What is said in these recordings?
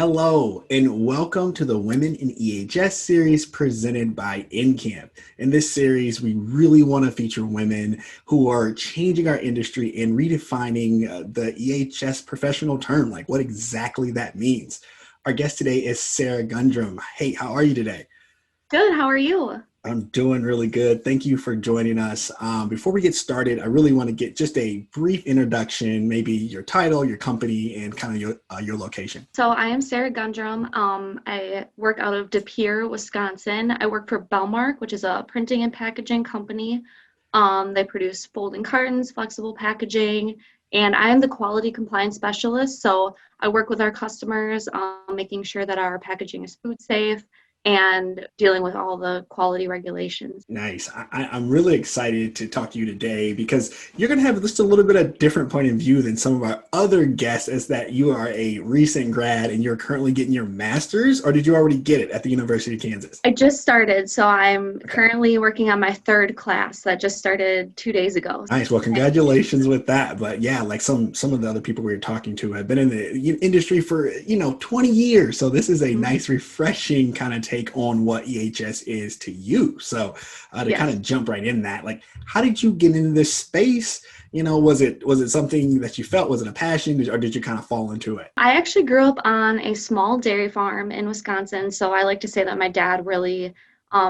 Hello, and welcome to the Women in EHS series presented by Encamp. In this series, we really want to feature women who are changing our industry and redefining the EHS professional term, like what exactly that means. Our guest today is Sarah Gundrum. Hey, how are you today? Good. How are you? I'm doing really good. Thank you for joining us. Before we get started, I really want to get just a brief introduction, maybe your title, your company, and kind of your location. So I am Sarah Gundrum. I work out of De Pere, Wisconsin. I work for Belmark, which is a printing and packaging company. They produce folding cartons, flexible packaging, and I am the quality compliance specialist. So I work with our customers, making sure that our packaging is food safe and dealing with all the quality regulations. Nice. I'm really excited to talk to you today because you're going to have just a little bit of different point of view than some of our other guests, as that you are a recent grad and you're currently getting your master's, or did you already get it at the University of Kansas? I just started, so I'm Okay. currently working on my third class that just started 2 days ago. Nice. Well, congratulations with that. But yeah, like some of the other people we were talking to have been in the industry for 20 years. So this is a Mhm. nice, refreshing kind of take on what EHS is to you. So to kind Yes. of jump right in that, like, how did you get into this space? Was it something that you felt? Was it a passion, or did you kind of fall into it? I actually grew up on a small dairy farm in Wisconsin, so I like to say that my dad really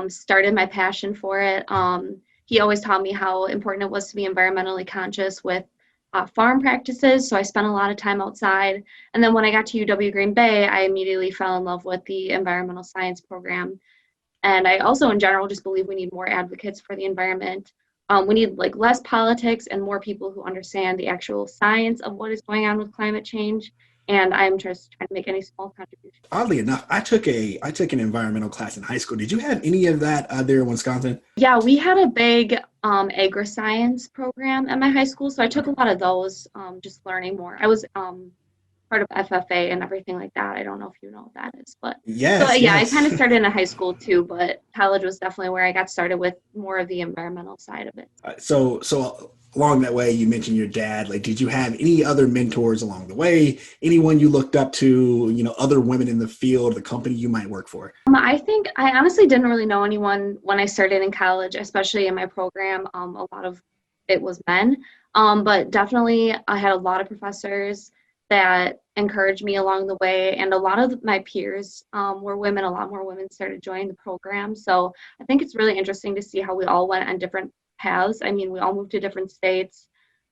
started my passion for it. He always taught me how important it was to be environmentally conscious with farm practices, so I spent a lot of time outside. And then when I got to UW Green Bay, I immediately fell in love with the environmental science program. And I also, in general, just believe we need more advocates for the environment. We need like less politics and more people who understand the actual science of what is going on with climate change. And I'm just trying to make any small contribution. Oddly enough, I took an environmental class in high school. Did you have any of that there in Wisconsin? Yeah, we had a big agri-science program at my high school, so I took a Okay. lot of those, just learning more. I was part of FFA and everything like that. I don't know if you know what that is, but so Yes, yeah, I kind yes. of started in high school too, but college was definitely where I got started with more of the environmental side of it. So along that way, you mentioned your dad. Like, did you have any other mentors along the way? Anyone you looked up to? Other women in the field, the company you might work for? I think I honestly didn't really know anyone when I started in college, especially in my program. A lot of it was men, but definitely I had a lot of professors that encouraged me along the way, and a lot of my peers were women. A lot more women started joining the program, so I think it's really interesting to see how we all went on different paths. I mean, we all moved to different states.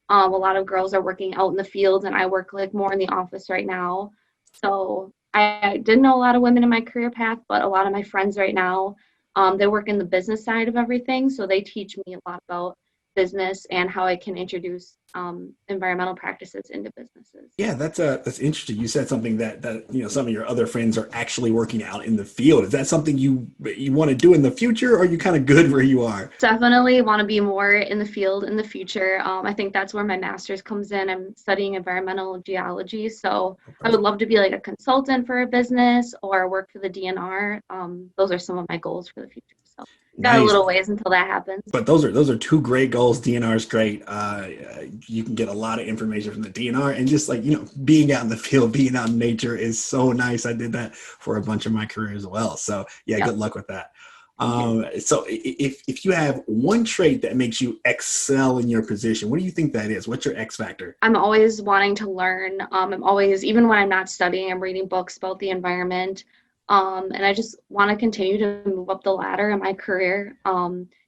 A lot of girls are working out in the fields, and I work like more in the office right now. So I didn't know a lot of women in my career path, but a lot of my friends right now, they work in the business side of everything. So they teach me a lot about business and how I can introduce environmental practices into businesses. Yeah, that's interesting. You said something that some of your other friends are actually working out in the field. Is that something you want to do in the future, or are you kind of good where you are? Definitely want to be more in the field in the future. I think that's where my master's comes in. I'm studying environmental geology, so Oh, I would perfect. love to be like a consultant for a business or work for the DNR. Those are some of my goals for the future. So got a Nice. little ways until that happens. But those are two great goals. DNR is great. You can get a lot of information from the DNR, and just like being out in the field, being out in nature is so nice. I did that for a bunch of my career as well. So yeah, Yep. good luck with that. Thank you. So if you have one trait that makes you excel in your position, what do you think that is? What's your X factor? I'm always wanting to learn. I'm always, even when I'm not studying, I'm reading books about the environment. And I just want to continue to move up the ladder in my career.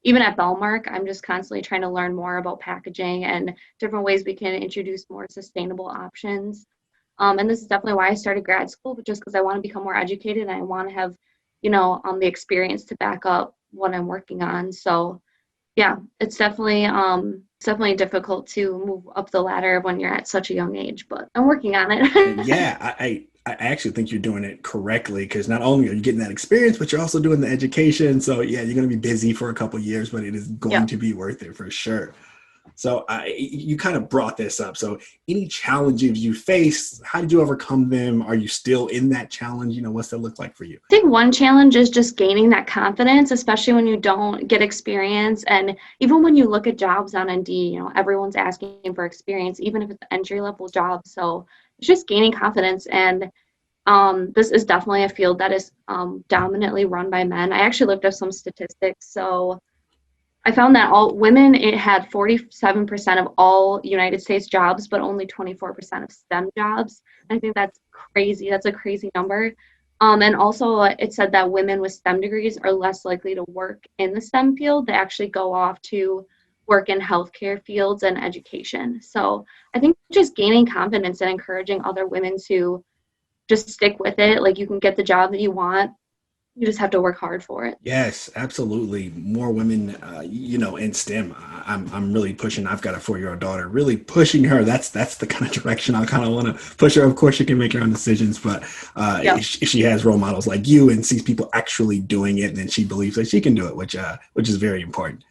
Even at Belmark, I'm just constantly trying to learn more about packaging and different ways we can introduce more sustainable options. And this is definitely why I started grad school, but just because I want to become more educated and I want to have, the experience to back up what I'm working on. So yeah, it's definitely difficult to move up the ladder when you're at such a young age, but I'm working on And it. yeah, I actually think you're doing it correctly, because not only are you getting that experience, but you're also doing the education. So yeah, you're going to be busy for a couple of years, but it is going Yeah. to be worth it for sure. So you kind of brought this up. So any challenges you face, how did you overcome them? Are you still in that challenge? What's that look like for you? I think one challenge is just gaining that confidence, especially when you don't get experience. And even when you look at jobs on Indeed, everyone's asking for experience, even if it's an entry level job. So it's just gaining confidence and This is definitely a field that is dominantly run by men. I actually looked up some statistics. So I found that all women, it had 47% of all United States jobs, but only 24% of STEM jobs. I think that's crazy. That's a crazy number. And also, it said that women with STEM degrees are less likely to work in the STEM field. They actually go off to work in healthcare fields and education. So I think just gaining confidence and encouraging other women to just stick with it. Like you can get the job that you want. You just have to work hard for it. Yes, absolutely. More women, in STEM. I'm really pushing. I've got a 4-year-old daughter. Really pushing her. That's the kind of direction I kind of want to push her. Of course, she can make her own decisions, but Yep. if she has role models like you and sees people actually doing it, then she believes that she can do it, which is very important.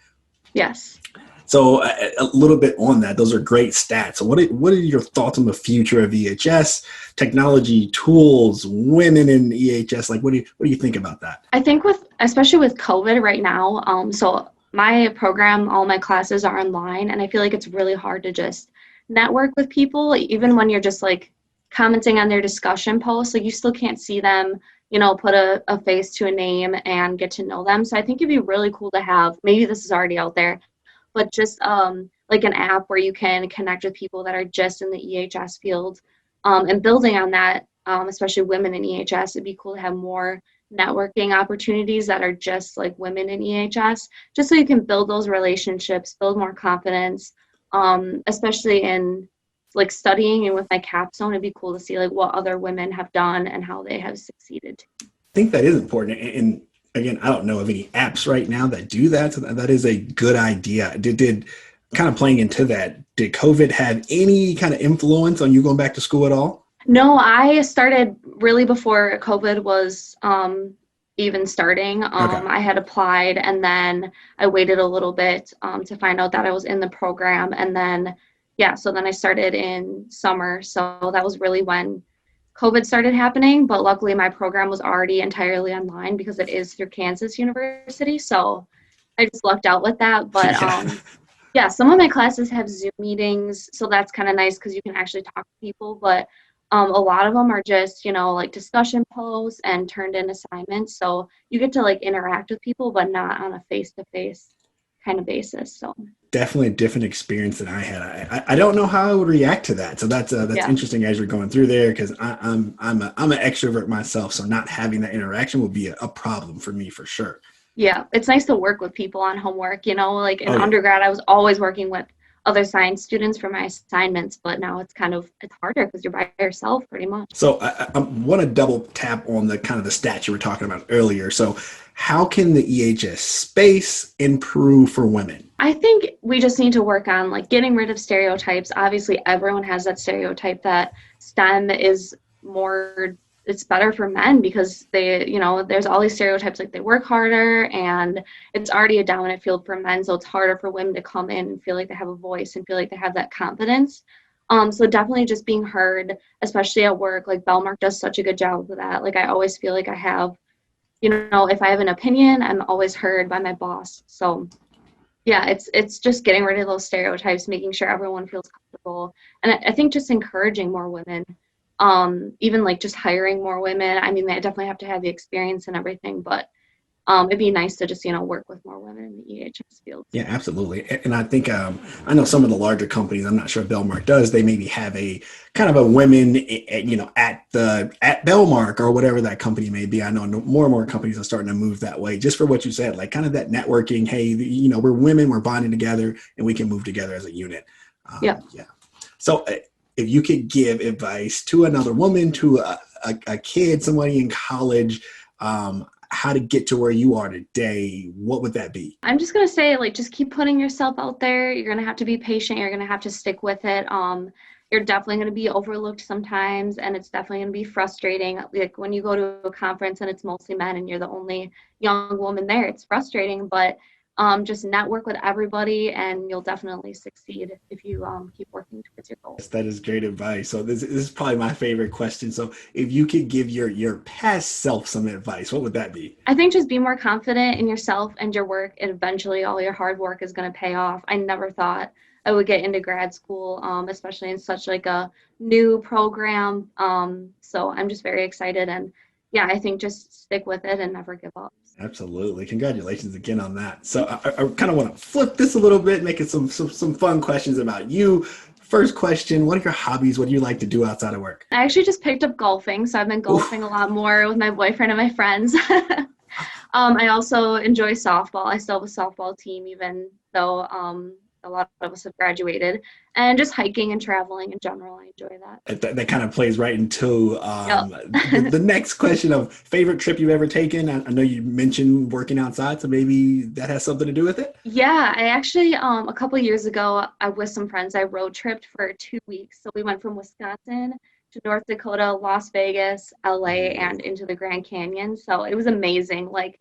Yes. So a little bit on that, those are great stats. So what are your thoughts on the future of EHS, technology, tools, women in EHS? Like, what do you think about that? I think especially with COVID right now, so my program, all my classes are online, and I feel like it's really hard to just network with people, even when you're just like commenting on their discussion posts. Like you still can't see them, put a face to a name and get to know them. So I think it'd be really cool to have, maybe this is already out there, but just like an app where you can connect with people that are just in the EHS field. And building on that, especially women in EHS, it'd be cool to have more networking opportunities that are just like women in EHS, just so you can build those relationships, build more confidence, especially in like studying and with my capstone. It'd be cool to see like what other women have done and how they have succeeded. I think that is important. And again, I don't know of any apps right now that do that. So that is a good idea. Did kind of playing into that, did COVID have any kind of influence on you going back to school at all? No, I started really before COVID was even starting. Okay. I had applied and then I waited a little bit to find out that I was in the program. And then, yeah, so then I started in summer. So that was really when COVID started happening. But luckily, my program was already entirely online because it is through Kansas University. So I just lucked out with that. But Yeah. yeah, some of my classes have Zoom meetings, so that's kind of nice because you can actually talk to people. But a lot of them are just, like discussion posts and turned in assignments. So you get to like interact with people, but not on a face-to-face kind of basis. So Definitely a different experience than I had. I don't know how I would react to that. So that's yeah, interesting as you're going through there because I'm an extrovert myself. So not having that interaction will be a problem for me for sure. yeah, it's nice to work with people on homework. Like in Oh yeah. undergrad, I was always working with other science students for my assignments, but now it's harder because you're by yourself pretty much. So I want to double tap on the kind of the stats you were talking about earlier. So how can the EHS space improve for women? I think we just need to work on like getting rid of stereotypes. Obviously, everyone has that stereotype that STEM is more, it's better for men because there's all these stereotypes like they work harder and it's already a dominant field for men. So it's harder for women to come in and feel like they have a voice and feel like they have that confidence. So definitely just being heard, especially at work. Like Belmark does such a good job with that. Like I always feel like I have, if I have an opinion, I'm always heard by my boss. So yeah, it's just getting rid of those stereotypes, making sure everyone feels comfortable, and I think just encouraging more women, even like just hiring more women. I mean, they definitely have to have the experience and everything, but it'd be nice to just work with more women in the EHS field. Yeah, absolutely. And I think I know some of the larger companies. I'm not sure if Belmark does. They maybe have a kind of a women, at Belmark or whatever that company may be. I know more and more companies are starting to move that way. Just for what you said, like kind of that networking. Hey, we're women, we're bonding together, and we can move together as a unit. Yeah. Yeah. So if you could give advice to another woman, to a kid, somebody in college, how to get to where you are today, what would that be? I'm just gonna say, like, just keep putting yourself out there. You're gonna have to be patient. You're gonna have to stick with it. You're definitely gonna be overlooked sometimes, and it's definitely gonna be frustrating. Like when you go to a conference and it's mostly men, and you're the only young woman there, it's frustrating. But Just network with everybody, and you'll definitely succeed if you keep working towards your goals. Yes, that is great advice. So this is probably my favorite question. So if you could give your past self some advice, what would that be? I think just be more confident in yourself and your work, and eventually all your hard work is going to pay off. I never thought I would get into grad school, especially in such like a new program. So I'm just very excited, and yeah, I think just stick with it and never give up. Absolutely. Congratulations again on that. So I kind of want to flip this a little bit, make it some fun questions about you. First question, what are your hobbies? What do you like to do outside of work? I actually just picked up golfing, so I've been golfing a Oof. lot more with my boyfriend and my friends. I also enjoy softball. I still have a softball team, even though a lot of us have graduated. And just hiking and traveling in general, I enjoy that. That kind of plays right into Yep. the next question of favorite trip you've ever taken. I know you mentioned working outside, so maybe that has something to do with it. Yeah, I actually a couple years ago, I with some friends, I road tripped for 2 weeks. So we went from Wisconsin to North Dakota, Las Vegas, LA, and into the Grand Canyon. So it was amazing. Like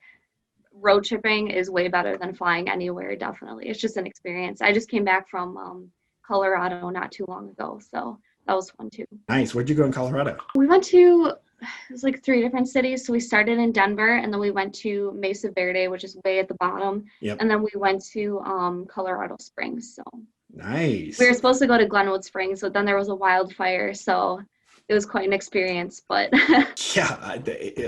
road tripping is way better than flying anywhere, definitely. It's just an experience. I just came back from Colorado not too long ago, so that was fun too. Nice. Where'd you go in Colorado? We went to, it was like 3 different cities. So we started in Denver, and then we went to Mesa Verde, which is way at the bottom, Yep. and then we went to Colorado Springs. So we were Nice. supposed to go to Glenwood Springs, but then there was a wildfire, so it was quite an experience. But Yeah,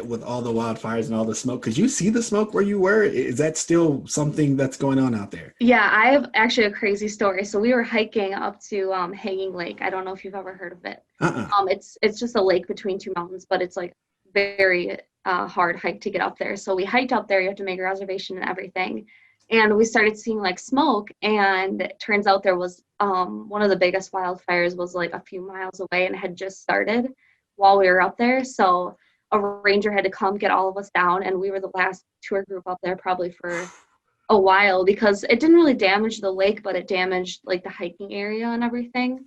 with all the wildfires and all the smoke, could you see the smoke where you were? Is that still something that's going on out there? yeah, I have actually a crazy story. So we were hiking up to Hanging Lake. I don't know if you've ever heard of it. Uh-uh. It's just a lake between two mountains, but it's like very hard hike to get up there. So we hiked up there. You have to make a reservation and everything. And we started seeing like smoke, and it turns out there was one of the biggest wildfires was like a few miles away and had just started while we were up there. So a ranger had to come get all of us down, and we were the last tour group up there probably for a while because it didn't really damage the lake, but it damaged like the hiking area and everything.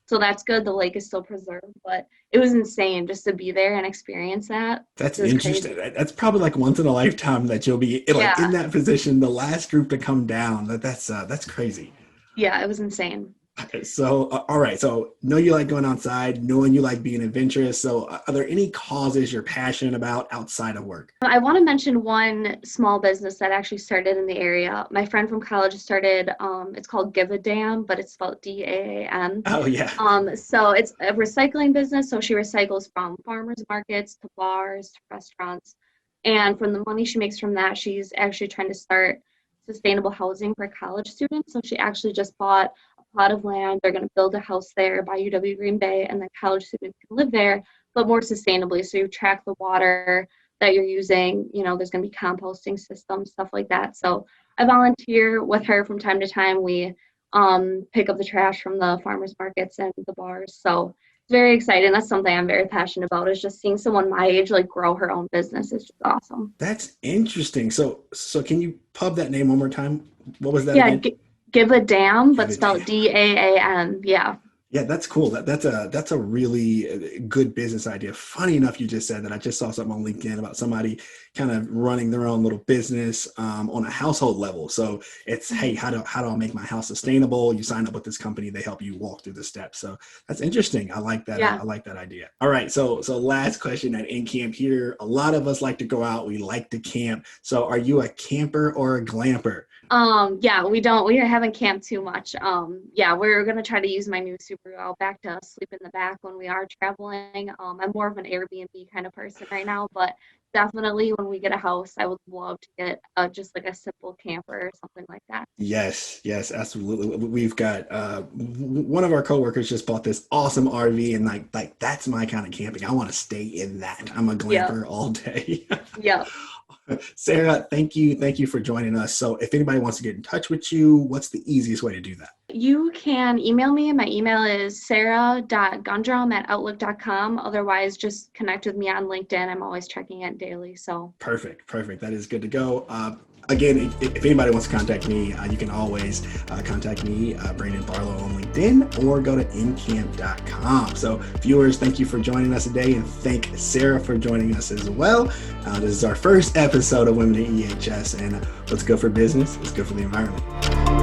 So that's good. The lake is still preserved, but it was insane just to be there and experience that. That's It was interesting. crazy. That's probably like once in a lifetime that you'll be like in Yeah. that position, the last group to come down. That's crazy. Yeah, it was insane. So, all right. So, know you like going outside, knowing you like being adventurous. So, are there any causes you're passionate about outside of work? I want to mention one small business that actually started in the area. My friend from college started, it's called Give a Damn, but it's spelled DAAM. Oh, yeah. So it's a recycling business. So she recycles from farmers markets to bars to restaurants. And from the money she makes from that, she's actually trying to start sustainable housing for college students. So she actually just bought a plot of land. They're going to build a house there by UW Green Bay, and then college students can live there, but more sustainably. So you track the water that you're using, there's going to be composting systems, stuff like that. So I volunteer with her from time to time. We pick up the trash from the farmers markets and the bars. So it's very exciting. That's something I'm very passionate about, is just seeing someone my age like grow her own business is just awesome. That's interesting. So can you pub that name one more time? What was that Yeah, again? give a damn, Give but it to you. spelled DAAM. Yeah. Yeah, that's cool. That's a really good business idea. Funny enough, you just said that. I just saw something on LinkedIn about somebody kind of running their own little business on a household level. So it's, hey, how do I make my house sustainable? You sign up with this company, they help you walk through the steps. So that's interesting. I like that. Yeah. I like that idea. All right, so last question at Encamp here. A lot of us like to go out. We like to camp. So are you a camper or a glamper? Yeah, we haven't camped too much. Yeah, we're gonna try to use my new Subaru Outback to sleep in the back when we are traveling. I'm more of an Airbnb kind of person right now, but definitely when we get a house, I would love to get just like a simple camper or something like that. Yes, absolutely. We've got one of our coworkers just bought this awesome RV, and like that's my kind of camping. I want to stay in that. I'm a Yeah, glamper all day. yeah. Sarah, thank you for joining us. So if anybody wants to get in touch with you, what's the easiest way to do that? You can email me. My email is sarah.gundrum@outlook.com. Otherwise, just connect with me on LinkedIn. I'm always checking it daily. So Perfect. That is good to go. Again, if anybody wants to contact me, you can always contact me, Brandon Barlow, on LinkedIn, or go to Encamp.com. So viewers, thank you for joining us today, and thank Sarah for joining us as well. This is our first episode of Women in EHS, and let's go for business. Let's go for the environment.